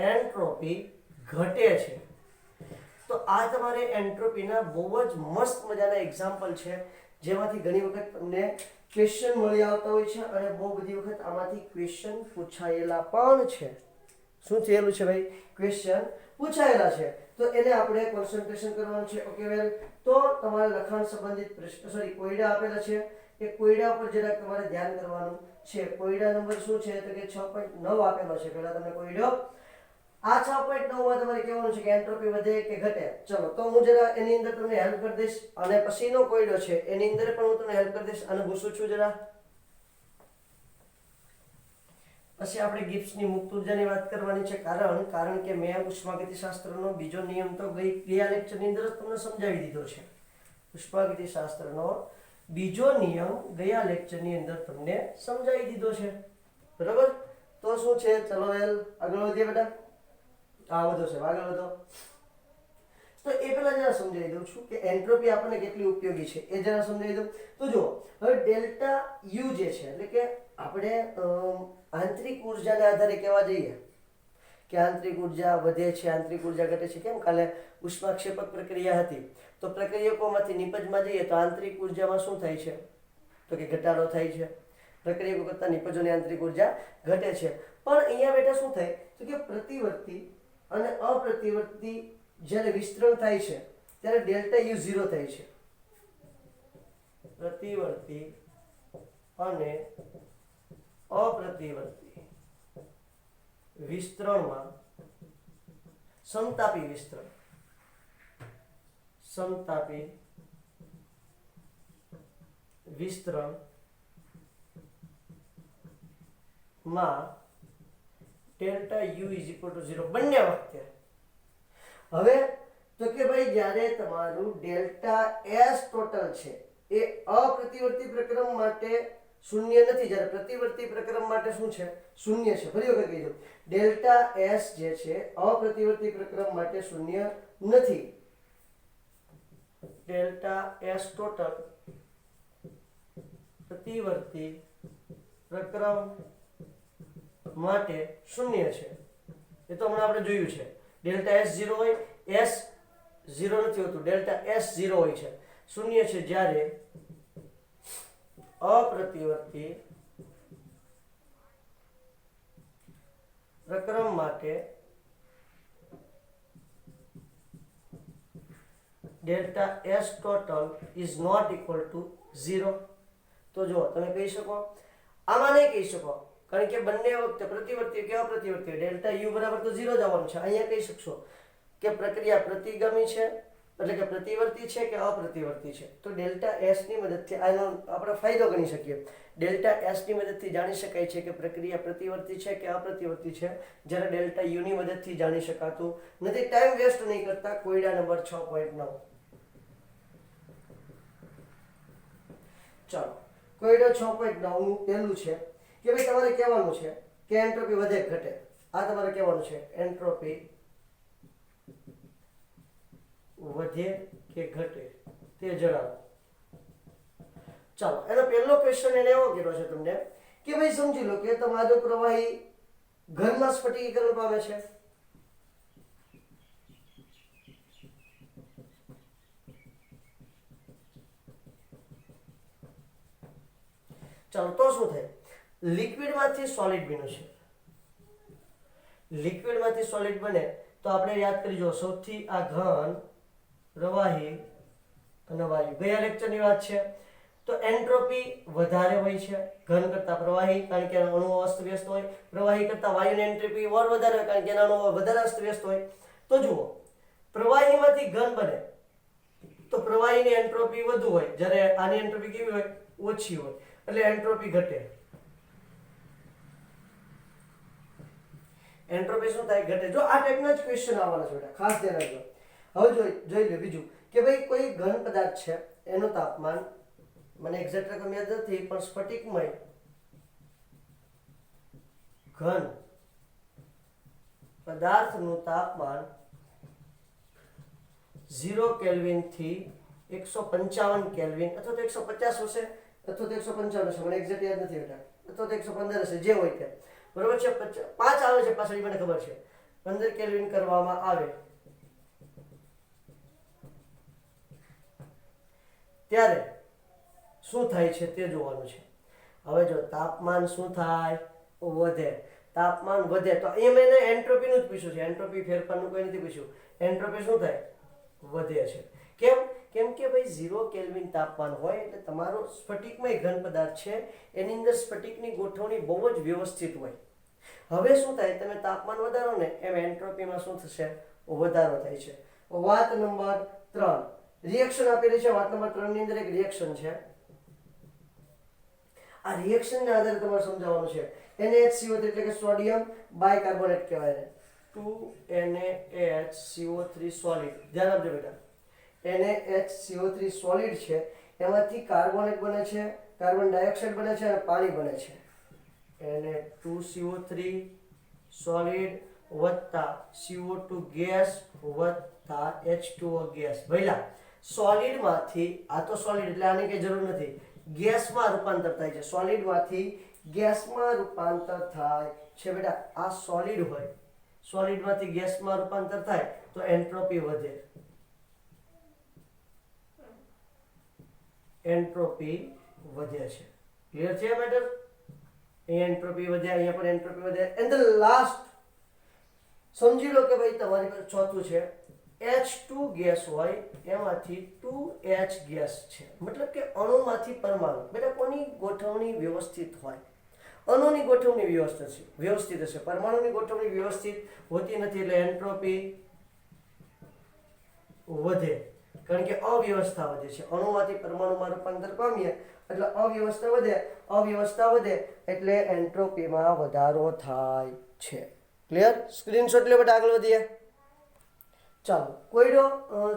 એન્ટ્રોપી ઘટે છે. તો આ તમારે એન્ટ્રોપીના બહુ જ મસ્ત મજાના એક્ઝામ્પલ છે જેમાંથી ઘણી વખત તમને ક્વેશ્ચન મળી આવતા હોય છે અને બહુ બધી વખત આમાંથી ક્વેશ્ચન પૂછાયેલા પણ છે. શું થયેલું છે ભાઈ? ક્વેશ્ચન પૂછાયેલા છે. તો એને આપણે કોન્સન્ટ્રેશન કરવાનું છે. ઓકે વેલ, તો તમારે લખાણ સંબંધિત પ્રશ્ન કોયડા આપેલા છે એ કોયડા ઉપર જરાક તમારે ધ્યાન કરવાનું છે. કોયડા નંબર શું છે તો કે 6.9 આપેલો છે. પહેલા તમને કોયડો આ 6.9 માં તમારે કહેવાનું છે કે એન્ટ્રોપી વધે કે ઘટે. ચલો, તો હું જરા એની અંદર તમને હેલ્પ કરી દઈશ અને પછીનો કોયડો છે એની અંદર પણ હું તમને હેલ્પ કરી દઈશ અને પૂછું છું જરા. પછી આપણે ગિબ્સની મુક્ત ઉર્જાની વાત કરવાની છે. કારણ કે મેં ઉષ્માગતિશાસ્ત્રનો બીજો નિયમ તો ગયા લેક્ચરની અંદર જ તમને સમજાવી દીધો છે. ઉષ્માગતિશાસ્ત્રનો બીજો નિયમ ગયા લેક્ચરની અંદર તમને સમજાવી દીધો છે. બરાબર? તો શું છે? ચલો વેલ, આગળ વધીએ બેટા. આ વધો છે, આગળ વધો. તો એ પહેલા જરા સમજાવી દઉં છું કે એન્ટ્રોપી આપણને કેટલી ઉપયોગી છે એ જરા સમજાવી દઉં. તો જુઓ, હવે ડેલ્ટા યુ જે છે એટલે કે આપણે આંતરિક ઉર્જાને આધારે કહેવા જઈએ કે આંતરિક ઉર્જા વધે છે, આંતરિક ઉર્જા ઘટે છે. કેમ? કાલે ઉષ્માક્ષેપક પ્રક્રિયા હતી તો પ્રક્રિયકોમાંથી નિપજમાં જઈએ તો આંતરિક ઉર્જામાં શું થાય છે તો કે ઘટાડો થાય છે. પ્રક્રિયકો કરતા નિપજોની આંતરિક ઉર્જા ઘટે છે. પણ અહીંયા બેટા શું થાય તો કે પ્રતિવર્તી અને અપ્રતિવર્તી જ્યારે વિસ્તરણ થાય છે ત્યારે ડેલ્ટા યુ 0 થાય છે. પ્રતિવર્તી અને અપ્રતિવર્તી વિસ્તરણમાં સમતાપી વિસ્તરણ માં delta you is equal to 0 બંને વખતે. હવે તો કે ભાઈ જ્યારે તમારું ડેલ્ટા એસ ટોટલ છે એ અપ્રતિવર્તી પ્રક્રમ માટે શૂન્ય નથી, જ્યારે પ્રતિવર્તી પ્રક્રમ માટે શું છે? શૂન્ય છે. ફરી વખત કહી દઉં, ડેલ્ટા એસ જે છે અપ્રતિવર્તી પ્રક્રમ માટે શૂન્ય નથી. ડેલ્ટા એસ ટોટલ પ્રતિવર્તી પ્રક્રમ માટે શૂન્ય છે. એ તો હમણાં આપણે જોયું છે. ડેલ્ટા એસ 0 હોય, એસ 0 નથી હોતું, ડેલ્ટા એસ 0 હોય છે, શૂન્ય છે જ્યારે અપ્રતિવર્તી પ્રક્રમ માટે delta S total is not equal to 0. તો જો તમે કહી શકો, આમાં નહીં કહી શકો, કારણ કે બંને વખતે પ્રતિવર્તી કે અપ્રતિવર્તી ડેલ્ટા યુ બરાબર તો 0 જ આવવાનું છે. અહીંયા કહી શકશો કે પ્રક્રિયા પ્રતિગામી છે, એટલે કે પ્રતિવર્તી છે કે અપ્રતિવર્તી છે. તો ડેલ્ટા એસ ની મદદથી આનો આપણે ફાયદો ગણી શકીએ. ડેલ્ટા એસ ની મદદથી જાણી શકાય છે કે પ્રક્રિયા પ્રતિવર્તી છે કે અપ્રતિવર્તી છે, જ્યારે ડેલ્ટા યુ ની મદદથી જાણી શકાતું નથી. ટાઈમ વેસ્ટ નહીં કરતા, કોયડા નંબર 6.9. ચાલો, કોયડા 6.9 નું પહેલું છે કે ભાઈ તમારે કહેવાનું છે કે એન્ટ્રોપી વધે કે ઘટે. આ તમારે કહેવાનું છે એન્ટ્રોપી વધે કે ઘટે તે જણાવો. ચાલો, એનો પહેલો ક્વેશ્ચન એને એવો કર્યો છે તમને કે ભાઈ સમજી લો કે તમારો પ્રવાહી ઘનમાં સ્ફટિકીકરણ પામે છે. ચાલો, તો શું થાય? લિક્વિડમાંથી સોલિડ બન્યું છે. લિક્વિડમાંથી સોલિડ બને તો આપણે યાદ કરીજો, સૌથી આ ઘન, પ્રવાહી અને વાયુ. ગયા લેક્ચરની વાત છે. તો એન્ટ્રોપી વધારે હોય છે ઘન કરતા પ્રવાહી, કારણ કે અણુઓ અસ્તવ્યસ્ત હોય. પ્રવાહી કરતા વાયુની એન્ટ્રોપી ઓર વધારે હોય, કારણ કે એના અણુઓ વધારે અસ્તવ્યસ્ત હોય. તો જુઓ, પ્રવાહીમાંથી ઘન બને તો પ્રવાહીની એન્ટ્રોપી વધુ હોય, જ્યારે આની એન્ટ્રોપી કેવી હોય? ઓછી હોય, એટલે એન્ટ્રોપી ઘટે. એન્ટ્રોપી શું થાય? ઘટે. જો આ ટાઈપના જ ક્વેશ્ચન આવવાના છે બેટા, ખાસ ધ્યાન રાખજો. હવે જોઈ લો બીજું કે ભાઈ કોઈ ઘન પદાર્થ છે, એનું તાપમાન મને એક્ઝેક્ટ રકમ યાદ નથી, પણ સ્ફટિકમય ઘન પદાર્થનું તાપમાન 0 કેલ્વિન થી 155 કેલ્વિન અથવા તો 150 હશે અથવા તો 155 હશે, મને એક્ઝેક્ટ યાદ નથી બેટા, અથવા તો 115 હશે, જે હોય તે. બરોબર છે? 5 આવે છે પાછળ, મને ખબર છે. 15 કેલ્વિન કરવામાં આવે ત્યારે શું થાય છે તે જોવાનું છે. હવે જો તાપમાન શું થાય? વધે. તાપમાન વધે તો એમ એને એન્ટ્રોપીનું જ પૂછ્યું છે, એન્ટ્રોપી ફેરફારનું કોઈ નથી પૂછ્યું. એન્ટ્રોપી શું થાય? વધે છે. કેમ? કેમ કે ભાઈ 0 કેલ્વિન તાપમાન હોય એટલે તમારો સ્ફટિકમય ઘન પદાર્થ છે, એની અંદર સ્ફટિકની ગોઠવણી બહુ જ વ્યવસ્થિત હોય. હવે શું થાય? તમે તાપમાન વધારો ને એમ એન્ટ્રોપીમાં શું થશે? વધારો થાય છે. વાત નંબર 3 રિએક્શન આપેલી છે. વાત નંબર 3 ની અંદર એક રિએક્શન છે. આ રિએક્શનના આધારે તમારે સમજાવવાનું છે. NaHCO3 એટલે કે સોડિયમ બાયકાર્બોનેટ કહેવાય. 2NaHCO3 solid. ધ્યાન આપજો બેટા, NaHCO3 સોલિડ છે, એમાંથી કાર્બોનેટ બને છે, કાર્બન ડાયોક્સાઇડ બને છે અને પાણી બને છે. Na2CO3 સોલિડ વત્તા CO2 ગેસ વત્તા H2O ગેસ. ભઈલા, સોલિડમાંથી, આ તો સોલિડ એટલે આની કઈ જરૂર નથી, ગેસમાં રૂપાંતર થાય છે. સોલિડમાંથી ગેસમાં રૂપાંતર થાય છે બેટા. આ સોલિડ હોય, સોલિડમાંથી ગેસમાં રૂપાંતર થાય તો એન્ટ્રોપી વધે. એન્ટ્રોપી વધે છે. ક્લિયર છે મેટર? અહીંયા એન્ટ્રોપી વધે, અહીંયા પણ એન્ટ્રોપી વધે. એન્ડ ધ લાસ્ટ સમજી લો કે ભાઈ તમારી પાસે ચોથું છે H2 ગેસ હોય એમાંથી 2H ગેસ છે, મતલબ કે અણુમાંથી પરમાણુ. બેટા કોની ગોઠવણી વ્યવસ્થિત હોય? અણુની ગોઠવણી વ્યવસ્થિત હશે, પરમાણુની ગોઠવણી વ્યવસ્થિત હોતી નથી, એટલે એન્ટ્રોપી વધે, કારણ કે અવ્યવસ્થા વધે છે. અણુમાંથી પરમાણુમાં રૂપાંતર પામીએ એટલે અવ્યવસ્થા વધે એટલે એન્ટ્રોપીમાં વધારો થાય છે. ક્લિયર? સ્ક્રીનશોટ લે બેટા, આગળ વધીએ. ચાલો, કોયડો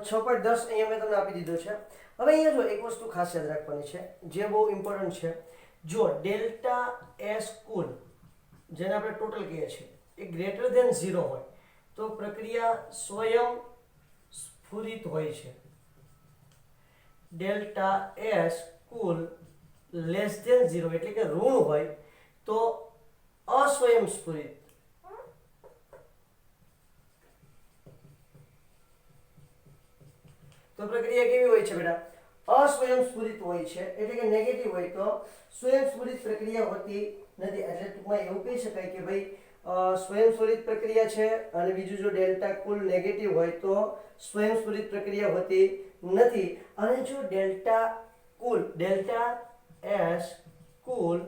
6.10 અહીંયા મેં તમને આપી દીધો છે. હવે અહીંયા જો એક વસ્તુ ખાસ યાદ રાખવાની છે, જે બહુ ઇમ્પોર્ટન્ટ છે. જો ડેલ્ટા એસ કુલ, જેને આપણે ટોટલ કહીએ છીએ, એ ગ્રેટર ધેન 0 હોય તો પ્રક્રિયા સ્વયં સ્ફુરિત હોય છે. ડેલ્ટા એસ કુલ લેસ ધેન 0 એટલે કે ઋણ હોય તો અસ્વયં સ્ફુરિત. તો પ્રક્રિયા કેવી હોય છે બેટા? અસ્વયંસ્ફુરિત હોય છે, એટલે કે નેગેટિવ હોય તો સ્વયંસ્ફુરિત પ્રક્રિયા હોતી નથી. એટલે ટૂંકમાં એવું કહી શકાય કે ભાઈ સ્વયંસ્ફુરિત પ્રક્રિયા છે, અને બીજું જો ડેલ્ટા કુલ નેગેટિવ હોય તો સ્વયંસ્ફુરિત પ્રક્રિયા હોતી નથી. અને જો delta S cool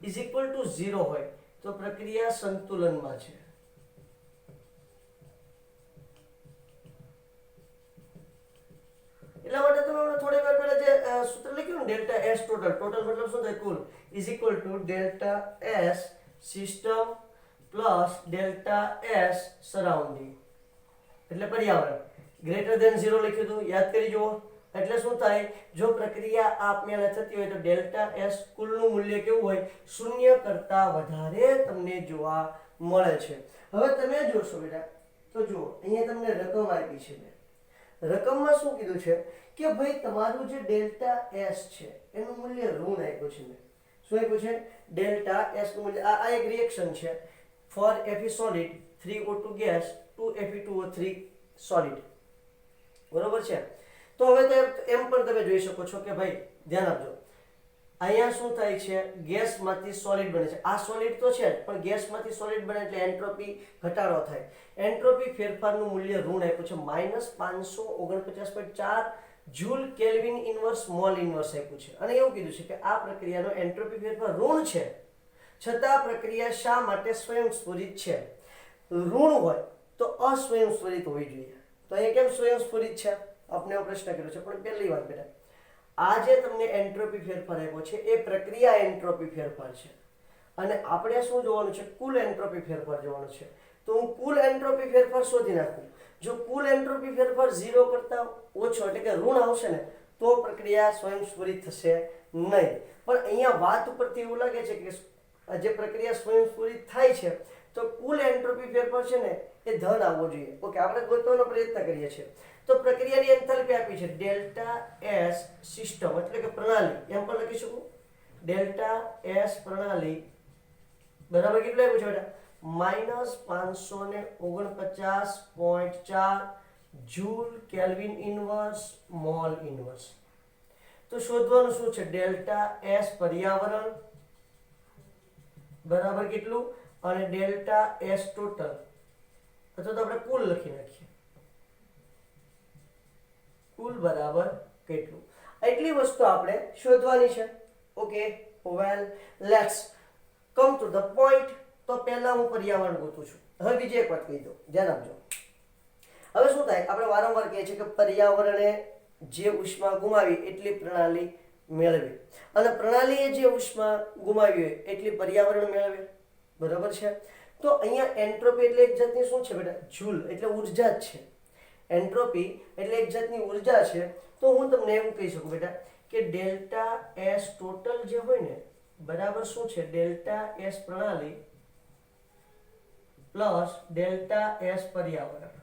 is equal to 0 હોય તો પ્રક્રિયા સંતુલનમાં છે. એટલા માટે તમે થોડી વાર પહેલા જે સૂત્ર લખ્યું ને, ડેલ્ટા એસ ટોટલ મતલબ શું થાય? કુલ is equal to delta S system plus delta S surrounding, એટલે પર્યાવરણ. ગ્રેટર ધેન 0 લખ્યું હતું, યાદ કરી જુઓ. એટલે શું થાય? જો પ્રક્રિયા આપમેળે થતી હોય તો ડેલ્ટા એસ કુલનું મૂલ્ય કેવું હોય? 0 કરતા વધારે તમને જોવા મળે છે. હવે તમે જોશો બેટા, તો જુઓ અહીંયા તમને રકમ આપી છે. રકમમાં શું કીધું છે કે ભાઈ તમારું જે ડેલ્ટા એસ છે એનું મૂલ્ય ઋણ આપ્યું છે. શું આપ્યું છે? ડેલ્ટા એસ નું મૂલ્ય. આ એક રિએક્શન છે. Four Fe solid 3O2 gas 2Fe2O3 solid. બરોબર છે? તો હવે તો એમ પણ તમે જોઈ શકો છો કે ભાઈ ધ્યાન આપજો, અહીંયા શું થાય છે? ગેસમાંથી સોલિડ બને છે. આ સોલિડ તો છે જ, પણ ગેસમાંથી સોલિડ બને એટલે એન્ટ્રોપી ઘટાડો થાય. એન્ટ્રોપી ફેરફારનું મૂલ્ય ઋણ આપ્યું છે -549.4 joule kelvin inverse mall inverse આપ્યું છે. અને એવું કીધું છે કે આ પ્રક્રિયાનો એન્ટ્રોપી ફેરફાર ઋણ છે, છતાં પ્રક્રિયા શા માટે સ્વયંસ્ફુરિત છે? ઋણ હોય તો અસ્વયંસ્ફુરિત હોવી જોઈએ. તો અહીંયા કેમ સ્વયંસ્ફુરિત છે? આપણે એવો પ્રશ્ન કર્યો છે. પણ પહેલી વાત બેટા, આ જે તમને એન્ટ્રોપી ફેરફાર આપ્યો છે એ પ્રક્રિયા એન્ટ્રોપી ફેરફાર છે, અને આપણે શું જોવાનું છે? કુલ એન્ટ્રોપી ફેરફાર જોવાનું છે. તો હું કુલ એન્ટ્રોપી ફેરફાર શોધી નાખું. જો કુલ એન્ટ્રોપી ફેરફાર 0 કરતા ઓછો એટલે કે ઋણ આવશે ને તો પ્રક્રિયા સ્વયંસ્ફુરિત થશે નહીં. પણ અહીંયા વાત ઉપરથી એવું લાગે છે કે જે પ્રક્રિયા સ્વયંસ્ફુરિત થાય છે તો કુલ એન્ટ્રોપી ફેરફાર છે ને એ ધન આવવો જોઈએ. ઓકે, આપણે ગોતવાનો પ્રયત્ન કરીએ છીએ. તો પ્રક્રિયાની એન્થાલ્પી આપી છે ડેલ્ટા એસ સિસ્ટમ એટલે કે પ્રણાલી, એમ પણ લખી શકું. ડેલ્ટા એસ પ્રણાલી બરાબર કેટલું આપ્યું છે બેટા? -549.4 joule kelvin inverse mall inverse. તો શોધવાનું શું છે? ડેલ્ટા એસ પર્યાવરણ બરાબર કેટલું, અને ડેલ્ટા એસ ટોટલ, અથવા તો આપણે કુલ લખી નાખીએ. કુલ બરાબર કેટલું? એટલી વસ્તુ આપણે શોધવાની છે. Okay, well let's come to the point. તો પહેલા હું પર્યાવરણ ગોતું છું. હવે બીજી એક વાત કહી દઉં, ધ્યાન આપજો. હવે શું થાય? આપણે વારંવાર કહીએ છીએ કે પર્યાવરણે જે ઉષ્મા ગુમાવી એટલી પ્રણાલી મેળવી, અને પ્રણાલીએ જે ઉષ્મા ગુમાવી હોય એટલી પર્યાવરણ મેળવે. બરાબર છે? તો અહીંયા એન્ટ્રોપી એટલે એક જાતની શું છે બેટા? જૂલ એટલે ઉર્જા જ છે. એન્ટ્રોપી એટલે એક જાતની ઉર્જા છે. તો હું તમને એવું કહી શકું બેટા કે ડેલ્ટા એસ ટોટલ જે હોય ને બરાબર શું છે? ડેલ્ટા એસ પ્રણાલી પ્લસ ડેલ્ટા એસ પર્યાવરણ.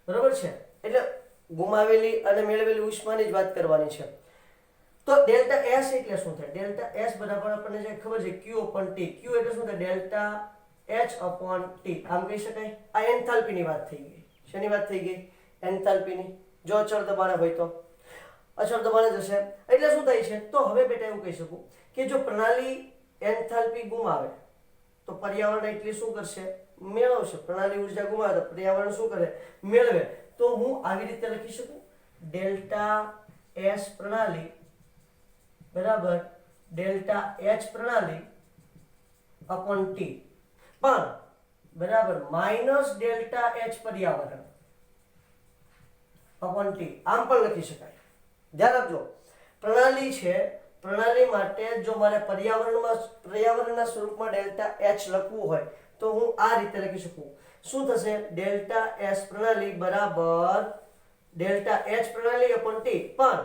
બરાબર છે? એટલે ગુમાવેલી અને મેળવેલી ઉષ્માની જ વાત કરવાની છે. તો ડેલ્ટા એસ એટલે શું થાય? ડેલ્ટા એસ બરાબર આપણને જે ખબર છે Q upon T. Q એટલે શું થાય? Delta H upon T. આમ કહી શકાય. આ એન્થાલ્પીની વાત થઈ ગઈ. શેની વાત થઈ ગઈ? એન્થાલ્પીની. જો અચળ દબાણે હોય તો અચળ દબાણે જશે. એટલે શું થાય છે? તો હવે બેટા એવું કહી શકું કે જો પ્રણાલી એન્થાલ્પી ગુમાવે તો પર્યાવરણ એટલી શું કરશે? મેળવશે, પ્રણાલી ઉર્જા ગુમાવે તો પર્યાવરણ શું કરે? મેળવે. તો હું આવી રીતે લખી શકું ડેલ્ટા એસ પ્રણાલી બરાબર ડેલ્ટા એચ પ્રણાલી અપોન ટી, પણ બરાબર માઇનસ ડેલ્ટા એચ પર્યાવરણ અપોન ટી, આમ પણ લખી શકાય. ધ્યાન આપજો, પ્રણાલી છે, પ્રણાલી માટે જો મારે પર્યાવરણના સ્વરૂપમાં ડેલ્ટા એચ લખવું હોય તો હું આ રીતે લખી શકું. શું થશે? ડેલ્ટા એસ પ્રણાલી બરાબર ડેલ્ટા એચ પ્રણાલી અપોન ટી, પણ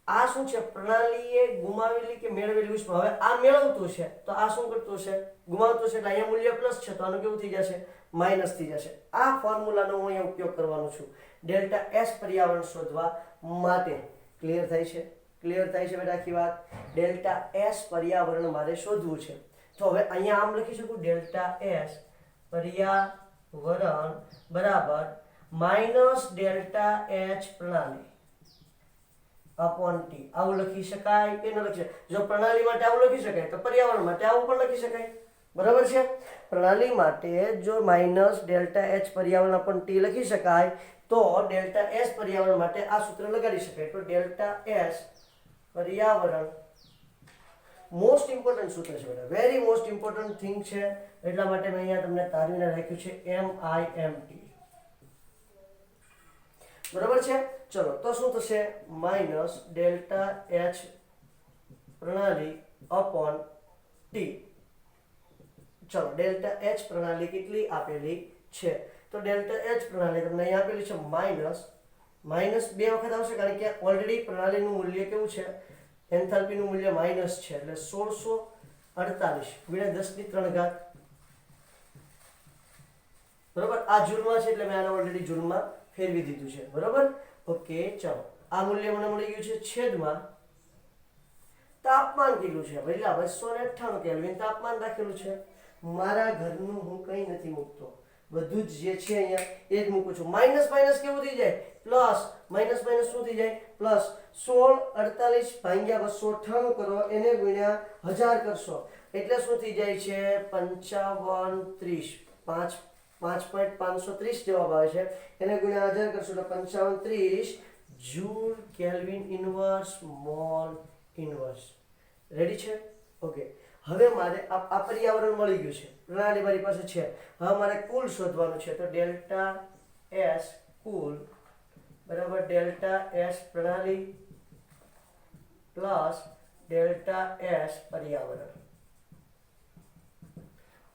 આ શું છે? પ્રણાલીએ ગુમાવેલી કે મેળવેલી ઉષ્મા. હવે આ મેળવતું છે તો આ શું કરતું છે? ગુમાવતું છે, એટલે અહીંયા મૂલ્ય પ્લસ છે તો આનું કેવું થઈ જશે? માઇનસ થઈ જશે. આ ફોર્મ્યુલાનો હું અહીંયા ઉપયોગ કરવાનો છું ડેલ્ટા એસ પર્યાવરણ શોધવા માટે. ક્લિયર થાય છે? ક્લિયર થાય છે બેટા આખી વાત? ડેલ્ટા એસ પર્યાવરણ મારે શોધવું છે. તો હવે અહીંયા આમ લખી શકું ડેલ્ટા એસ પર્યાવરણ બરાબર માઇનસ ડેલ્ટા એચ પ્રણાલી અપોન ટી. આવું લખી શકાય કે ન લખી શકાય? જો પ્રણાલી માટે આવું લખી શકાય તો પર્યાવરણ માટે આવું પણ લખી શકાય. બરાબર છે? પ્રણાલી માટે જો માઇનસ ડેલ્ટા એચ પર્યાવરણ અપોન ટી લખી શકાય તો ડેલ્ટા એસ પર્યાવરણ માટે આ સૂત્ર લગાડી શકાય. તો ડેલ્ટા એસ પર્યાવરણ મોસ્ટ ઇમ્પોર્ટન્ટ સૂત્ર છે બેટા, વેરી મોસ્ટ ઇમ્પોર્ટન્ટ થિંગ છે, એટલા માટે મેં અહીંયા તમને તારવીને રાખ્યું છે MIMT. બરાબર છે? ચલો તો શું થશે? માઇનસ ડેલ્ટા એચ પ્રણાલી અપોન ટી. ચલો ડેલ્ટા એચ પ્રણાલી કેટલી આપેલી છે? તો ડેલ્ટા એચ પ્રણાલી તમને અહીં આપેલી છે માઇનસ બે વખત આવશે, કારણ કે ઓલરેડી પ્રણાલીનું મૂલ્ય કેવું છે? એન્થાલ્પીનું મૂલ્ય માઇનસ છે, એટલે 1648 ગુણ્યા 10⁻³ બરોબર. આ જૂલમાં છે એટલે મેં આને ઓલરેડી જૂલમાં ફેરવી દીધું છે. બરોબર? ઓકે, ચલો આ મૂલ્ય મને મળી ગયું છે છેદમાં તાપમાન કેટલું છે? પહેલા 298 કેલ્વિન તાપમાન રાખેલું છે. મારા ઘરનું હું કંઈ નથી મૂકતો, બધું જ જે છે અહીંયા એ જ મૂકું છું. માઇનસ માઇનસ કેવું થઈ જાય? પ્લસ. માઇનસ માઇનસ શું થઈ જાય? પ્લસ. 1648 ભાગ્યા 298 કરો, એને ગુણ્યા 1000 કરશો એટલે શું થઈ જાય છે? 5530. 5.530 જવાબ આવે છે. એને ગુણ્યા 1000 કરશો તો 5530 joule kelvin inverse mall inverse. Ready છે? ઓકે. હવે મારે આ પર્યાવરણ મળી ગયું છે, પ્રણાલી મારી પાસે છે. હવે મારે કુલ શોધવાનું છે. તો ડેલ્ટા એસ કુલ બરાબર ડેલ્ટા એસ પ્રણાલી પ્લસ ડેલ્ટા એસ પર્યાવરણ.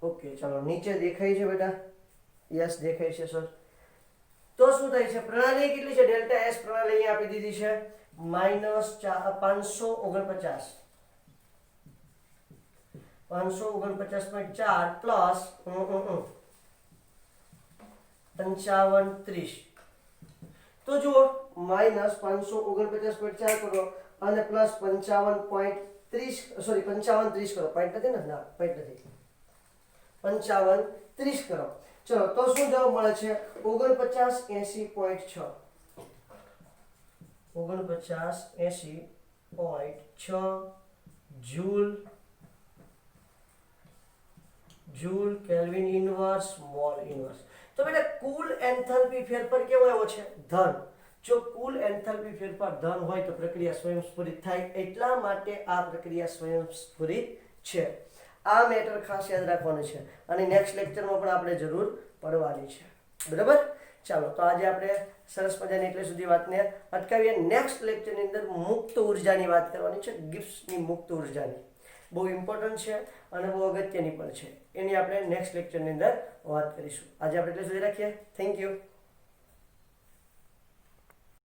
ઓકે, ચાલો નીચે દેખાય છે બેટા? યસ દેખાય છે સર. તો શું થાય છે? પ્રણાલી કેટલી છે? ડેલ્ટા એસ પ્રણાલી અહીંયા આપી દીધી છે માઇનસ 549. 549.4 પ્લસ 5530. તો જુઓ માઇનસ 549.4 કરો અને પ્લસ 55.30 સોરી 5530 કરો. પોઈન્ટ નથી ને? ના, પોઈન્ટ નથી. 5530 કરો. ચલો તો શું જવાબ મળે છે? 4980.6. 4980.6 joule kelvin inverse mall inverse. તો બેટા કુલ એન્થાલ્પી ફેરફાર કેવો આવ્યો છે? ધન. જો કુલ એન્થાલ્પી ફેરફાર ધન હોય તો પ્રક્રિયા સ્વયંસ્ફુરિત થાય, એટલા માટે આ પ્રક્રિયા સ્વયંસ્ફુરિત છે. આ મેટર ખાસ યાદ રાખવાનું છે અને નેક્સ્ટ લેક્ચરમાં પણ આપણે જરૂર પડવાની છે. બરાબર? ચાલો તો આજે આપણે સરસ મજાની એટલે સુધી વાતને અટકાવીએ. નેક્સ્ટ લેક્ચરની અંદર મુક્ત ઉર્જાની વાત કરવાની છે, ગિબ્સની મુક્ત ઉર્જાની. બહુ ઇમ્પોર્ટન્ટ છે અને બહુ અગત્યની પણ છે. એની આપણે નેક્સ્ટ લેક્ચરની અંદર વાત કરીશું. આજે આપણે એટલે સુધી રાખીએ. Thank you.